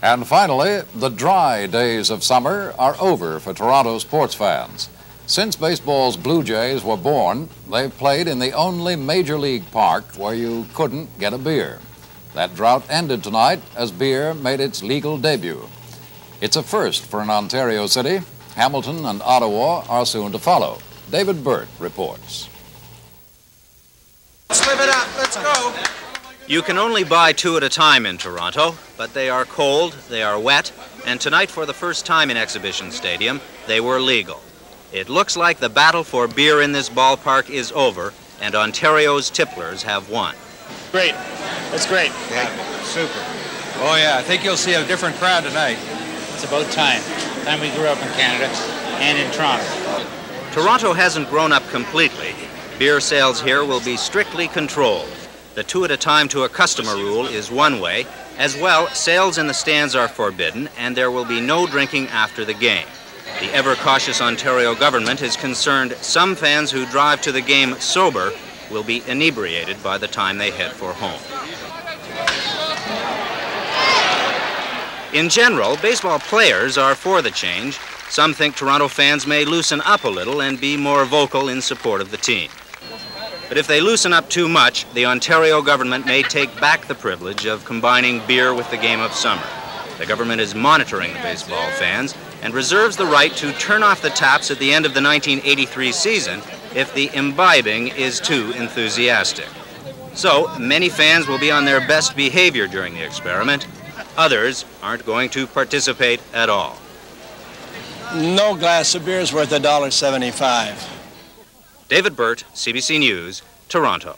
And finally, the dry days of summer are over for Toronto sports fans. Since baseball's Blue Jays were born, they've played in the only major league park where you couldn't get a beer. That drought ended tonight as beer made its legal debut. It's a first for an Ontario city. Hamilton and Ottawa are soon to follow. David Burt reports. Let's live it up. Let's go. You can only buy two at a time in Toronto, but they are cold, they are wet, and tonight for the first time in Exhibition Stadium, they were legal. It looks like the battle for beer in this ballpark is over, and Ontario's tipplers have won. Great. That's great. Yeah, super. Oh, yeah. I think you'll see a different crowd tonight. It's about time. Time we grew up in Canada and in Toronto. Toronto hasn't grown up completely. Beer sales here will be strictly controlled. The two at a time to a customer rule is one way. As well, sales in the stands are forbidden, and there will be no drinking after the game. The ever-cautious Ontario government is concerned some fans who drive to the game sober will be inebriated by the time they head for home. In general, baseball players are for the change. Some think Toronto fans may loosen up a little and be more vocal in support of the team. But if they loosen up too much, the Ontario government may take back the privilege of combining beer with the game of summer. The government is monitoring the baseball fans and reserves the right to turn off the taps at the end of the 1983 season if the imbibing is too enthusiastic. So, many fans will be on their best behavior during the experiment. Others aren't going to participate at all. No glass of beer is worth $1.75. David Burt, CBC News, Toronto.